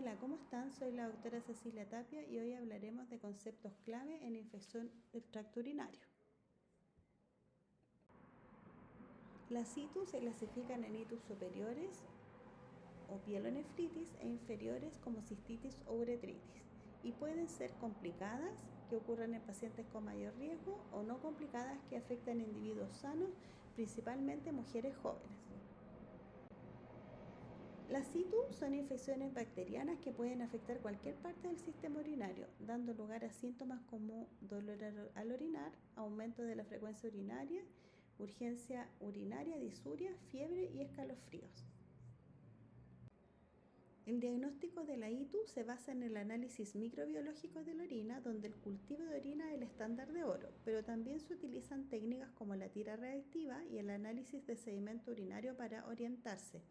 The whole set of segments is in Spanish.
Hola, ¿cómo están? Soy la doctora Cecilia Tapia y hoy hablaremos de conceptos clave en infección del tracto urinario. Las ITU se clasifican en ITU superiores o pielonefritis e inferiores como cistitis o uretritis y pueden ser complicadas, que ocurren en pacientes con mayor riesgo, o no complicadas, que afectan a individuos sanos, principalmente mujeres jóvenes. Las ITU son infecciones bacterianas que pueden afectar cualquier parte del sistema urinario, dando lugar a síntomas como dolor al orinar, aumento de la frecuencia urinaria, urgencia urinaria, disuria, fiebre y escalofríos. El diagnóstico de la ITU se basa en el análisis microbiológico de la orina, donde el cultivo de orina es el estándar de oro, pero también se utilizan técnicas como la tira reactiva y el análisis de sedimento urinario para orientarse.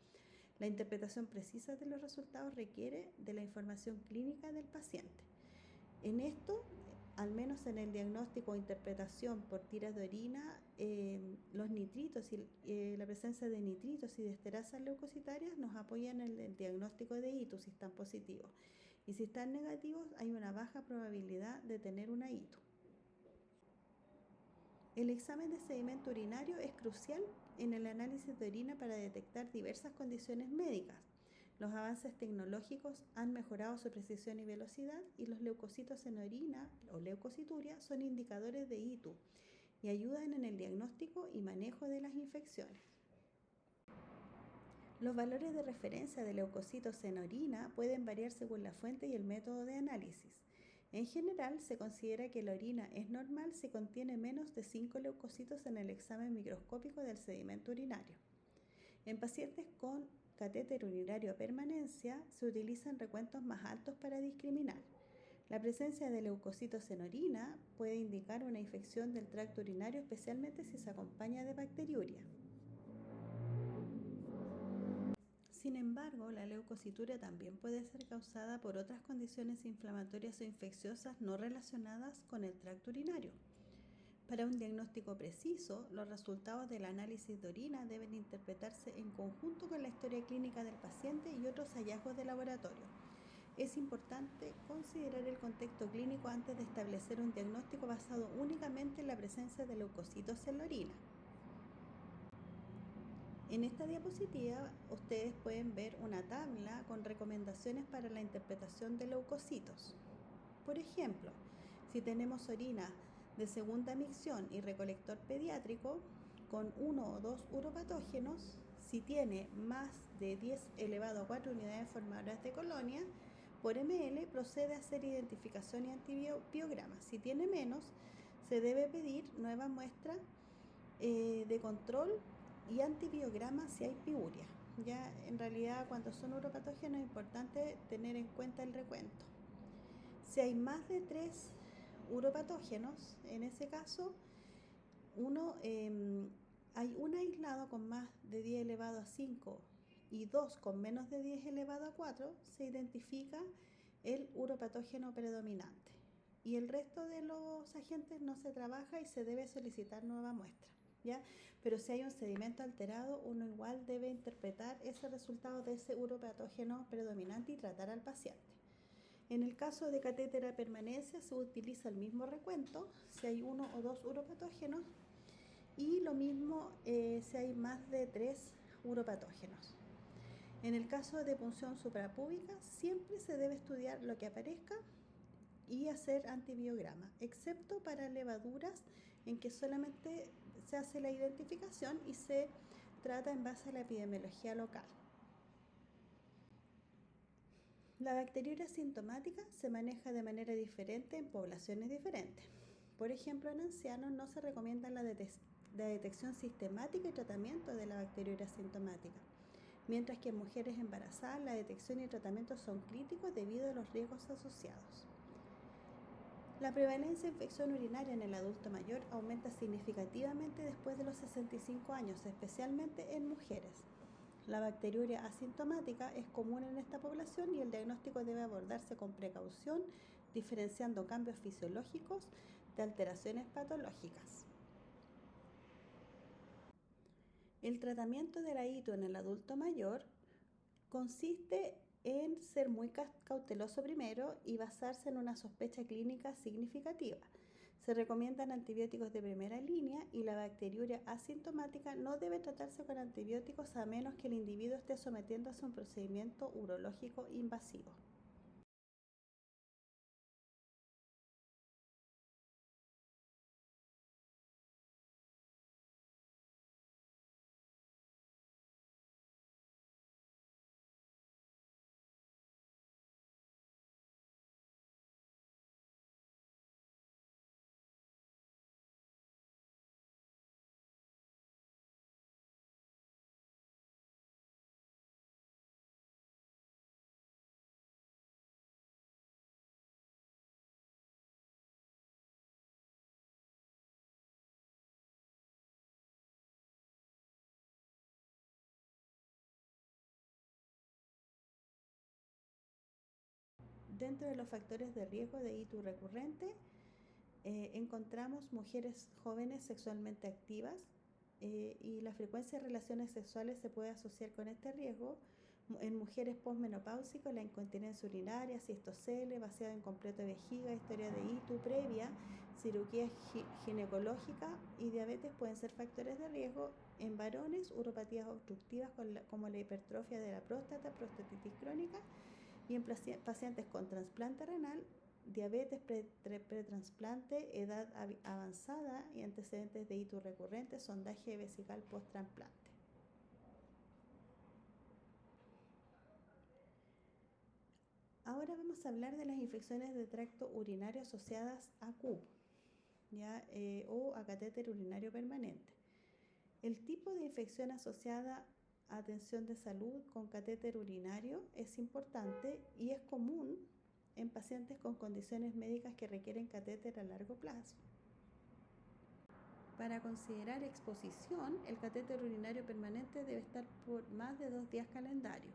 La interpretación precisa de los resultados requiere de la información clínica del paciente. En esto, al menos en el diagnóstico o interpretación por tiras de orina, los nitritos y la presencia de nitritos y de esterasas leucocitarias nos apoyan en el diagnóstico de ITU si están positivos. Y si están negativos, hay una baja probabilidad de tener una ITU. El examen de sedimento urinario es crucial en el análisis de orina para detectar diversas condiciones médicas. Los avances tecnológicos han mejorado su precisión y velocidad, y los leucocitos en orina o leucocituria son indicadores de ITU y ayudan en el diagnóstico y manejo de las infecciones. Los valores de referencia de leucocitos en orina pueden variar según la fuente y el método de análisis. En general, se considera que la orina es normal si contiene menos de 5 leucocitos en el examen microscópico del sedimento urinario. En pacientes con catéter urinario a permanencia, se utilizan recuentos más altos para discriminar. La presencia de leucocitos en orina puede indicar una infección del tracto urinario, especialmente si se acompaña de bacteriuria. Sin embargo, la leucocituria también puede ser causada por otras condiciones inflamatorias o infecciosas no relacionadas con el tracto urinario. Para un diagnóstico preciso, los resultados del análisis de orina deben interpretarse en conjunto con la historia clínica del paciente y otros hallazgos de laboratorio. Es importante considerar el contexto clínico antes de establecer un diagnóstico basado únicamente en la presencia de leucocitos en la orina. En esta diapositiva ustedes pueden ver una tabla con recomendaciones para la interpretación de leucocitos. Por ejemplo, si tenemos orina de segunda micción y recolector pediátrico con 1 o 2 uropatógenos, si tiene más de 10 elevado a 4 unidades formadoras de colonia por ml, procede a hacer identificación y antibiograma. Si tiene menos, se debe pedir nueva muestra de control y antibiograma si hay piuria. Ya en realidad, cuando son uropatógenos, es importante tener en cuenta el recuento. Si hay más de 3 uropatógenos, en ese caso, hay un aislado con más de 10 elevado a 5 y 2 con menos de 10 elevado a 4, se identifica el uropatógeno predominante. Y el resto de los agentes no se trabaja y se debe solicitar nueva muestra. ¿Ya? Pero si hay un sedimento alterado, uno igual debe interpretar ese resultado de ese uropatógeno predominante y tratar al paciente. En el caso de catéter a permanencia, se utiliza el mismo recuento si hay 1 o 2 uropatógenos, y lo mismo si hay más de 3 uropatógenos. En el caso de punción suprapúbica, siempre se debe estudiar lo que aparezca y hacer antibiograma, excepto para levaduras, en que solamente se hace la identificación y se trata en base a la epidemiología local. La bacteriuria asintomática se maneja de manera diferente en poblaciones diferentes. Por ejemplo, en ancianos no se recomienda la detección sistemática y tratamiento de la bacteriuria asintomática, mientras que en mujeres embarazadas la detección y tratamiento son críticos debido a los riesgos asociados. La prevalencia de infección urinaria en el adulto mayor aumenta significativamente después de los 65 años, especialmente en mujeres. La bacteriuria asintomática es común en esta población y el diagnóstico debe abordarse con precaución, diferenciando cambios fisiológicos de alteraciones patológicas. El tratamiento de la ITU en el adulto mayor consiste en ser muy cauteloso primero y basarse en una sospecha clínica significativa. Se recomiendan antibióticos de primera línea y la bacteriuria asintomática no debe tratarse con antibióticos a menos que el individuo esté sometiéndose a un procedimiento urológico invasivo. Dentro de los factores de riesgo de ITU recurrente, encontramos mujeres jóvenes sexualmente activas y la frecuencia de relaciones sexuales se puede asociar con este riesgo. En mujeres posmenopáusicas, la incontinencia urinaria, cistocele, vaciado incompleto de vejiga, historia de ITU previa, cirugía ginecológica y diabetes pueden ser factores de riesgo. En varones, uropatías obstructivas como la hipertrofia de la próstata, prostatitis crónica, y en pacientes con trasplante renal, diabetes pretrasplante, edad avanzada y antecedentes de ITU recurrente, sondaje vesical post-trasplante. Ahora vamos a hablar de las infecciones de tracto urinario asociadas a CUP, o a catéter urinario permanente. El tipo de infección asociada a atención de salud con catéter urinario es importante y es común en pacientes con condiciones médicas que requieren catéter a largo plazo. Para considerar exposición, el catéter urinario permanente debe estar por más de 2 días calendario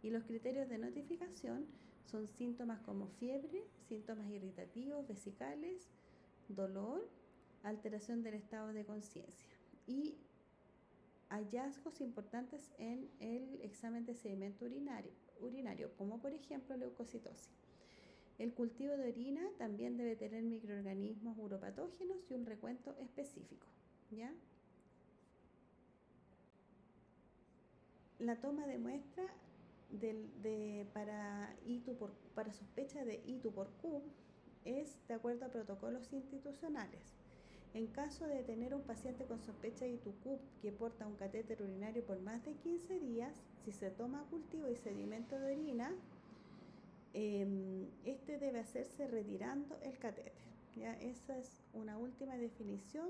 y los criterios de notificación son síntomas como fiebre, síntomas irritativos, vesicales, dolor, alteración del estado de conciencia y hallazgos importantes en el examen de sedimento urinario, como por ejemplo leucocitosis. El cultivo de orina también debe tener microorganismos uropatógenos y un recuento específico, ¿ya? La toma de muestra para sospecha de ITU por CUP es de acuerdo a protocolos institucionales. En caso de tener un paciente con sospecha de ITU-CUP que porta un catéter urinario por más de 15 días, si se toma cultivo y sedimento de orina, este debe hacerse retirando el catéter. ¿Ya? Esa es una última definición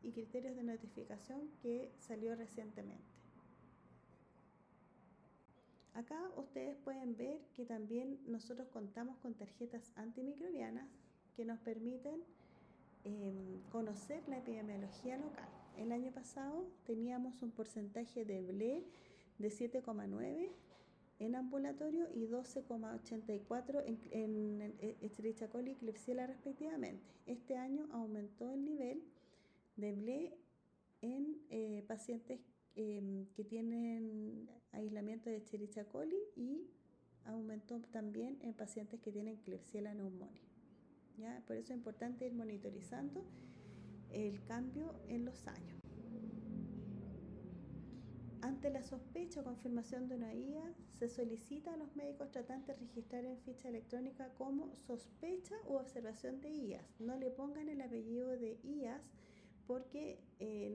y criterios de notificación que salió recientemente. Acá ustedes pueden ver que también nosotros contamos con tarjetas antimicrobianas que nos permiten conocer la epidemiología local. El año pasado teníamos un porcentaje de BLE de 7,9 en ambulatorio y 12,84 en Escherichia coli y Klebsiella respectivamente. Este año aumentó el nivel de BLE en pacientes que tienen aislamiento de Escherichia coli y aumentó también en pacientes que tienen Klebsiella pneumoniae. ¿Ya? Por eso es importante ir monitorizando el cambio en los años. Ante la sospecha o confirmación de una IA, se solicita a los médicos tratantes registrar en ficha electrónica como sospecha u observación de IAS. No le pongan el apellido de IAS porque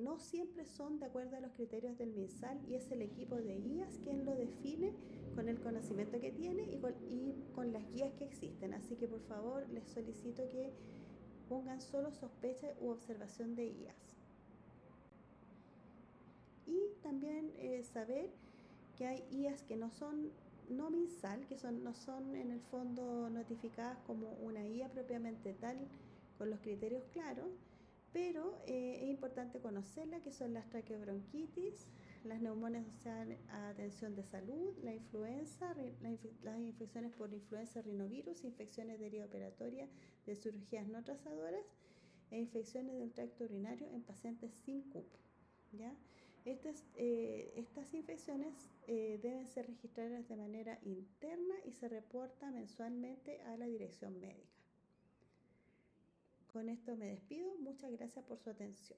no siempre son de acuerdo a los criterios del MinSal y es el equipo de IAS quien lo define con el conocimiento que tiene y con las guías que existen. Así que por favor les solicito que pongan solo sospecha u observación de IAS. Y también saber que hay IAS que no son no MinSal, que no son en el fondo notificadas como una IA propiamente tal, con los criterios claros, pero es importante conocerla, que son las traqueobronquitis, las neumonias asociadas a atención de salud, la influenza, las infecciones por influenza rinovirus, infecciones de herida operatoria de cirugías no trazadoras e infecciones del tracto urinario en pacientes sin CUP, ¿ya? Estas infecciones deben ser registradas de manera interna y se reporta mensualmente a la dirección médica. Con esto me despido. Muchas gracias por su atención.